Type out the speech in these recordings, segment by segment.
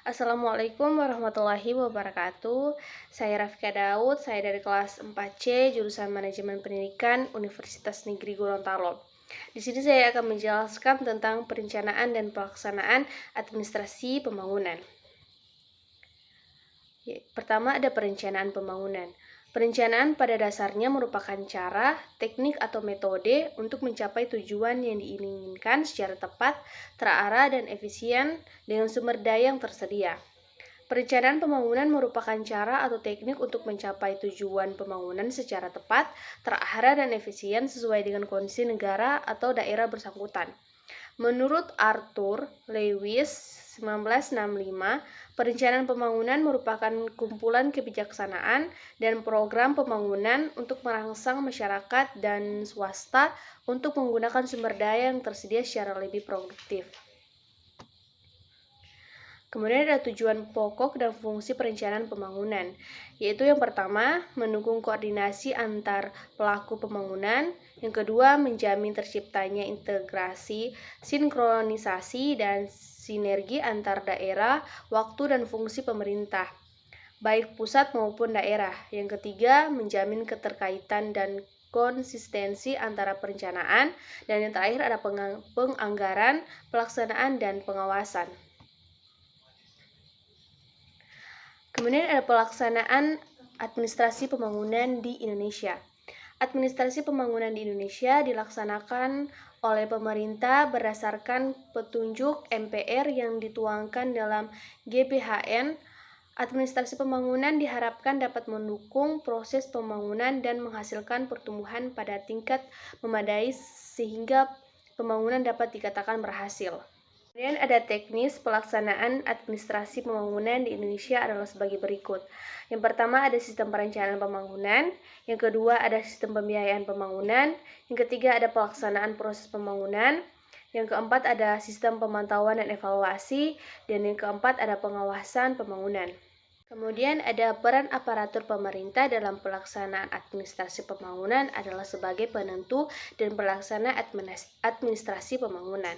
Assalamualaikum warahmatullahi wabarakatuh. Saya Rafika Daud, saya dari kelas 4C, jurusan Manajemen Pendidikan, Universitas Negeri Gorontalo. Di sini saya akan menjelaskan tentang perencanaan dan pelaksanaan administrasi pembangunan. Pertama ada perencanaan pembangunan. Perencanaan pada dasarnya merupakan cara, teknik atau metode untuk mencapai tujuan yang diinginkan secara tepat, terarah, dan efisien dengan sumber daya yang tersedia. Perencanaan pembangunan merupakan cara atau teknik untuk mencapai tujuan pembangunan secara tepat, terarah, dan efisien sesuai dengan kondisi negara atau daerah bersangkutan. Menurut Arthur Lewis 1965, perencanaan pembangunan merupakan kumpulan kebijaksanaan dan program pembangunan untuk merangsang masyarakat dan swasta untuk menggunakan sumber daya yang tersedia secara lebih produktif. Kemudian ada tujuan pokok dan fungsi perencanaan pembangunan, yaitu yang pertama, mendukung koordinasi antar pelaku pembangunan, yang kedua, menjamin terciptanya integrasi, sinkronisasi, dan sinergi antar daerah, waktu, dan fungsi pemerintah, baik pusat maupun daerah. Yang ketiga, menjamin keterkaitan dan konsistensi antara perencanaan, dan yang terakhir ada penganggaran, pelaksanaan, dan pengawasan. Kemudian ada pelaksanaan administrasi pembangunan di Indonesia. Administrasi pembangunan di Indonesia dilaksanakan oleh pemerintah berdasarkan petunjuk MPR yang dituangkan dalam GPHN. Administrasi pembangunan diharapkan dapat mendukung proses pembangunan dan menghasilkan pertumbuhan pada tingkat memadai sehingga pembangunan dapat dikatakan berhasil. Kemudian ada teknis pelaksanaan administrasi pembangunan di Indonesia adalah sebagai berikut. Yang pertama ada sistem perencanaan pembangunan, yang kedua ada sistem pembiayaan pembangunan, yang ketiga ada pelaksanaan proses pembangunan, yang keempat ada sistem pemantauan dan evaluasi, dan yang keempat ada pengawasan pembangunan. Kemudian ada peran aparatur pemerintah dalam pelaksanaan administrasi pembangunan adalah sebagai penentu dan pelaksana administrasi pembangunan.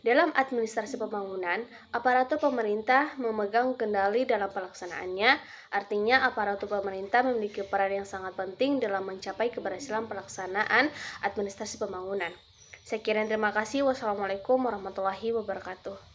Dalam administrasi pembangunan, aparatur pemerintah memegang kendali dalam pelaksanaannya, artinya aparatur pemerintah memiliki peran yang sangat penting dalam mencapai keberhasilan pelaksanaan administrasi pembangunan. Sekian, terima kasih. Wassalamualaikum warahmatullahi wabarakatuh.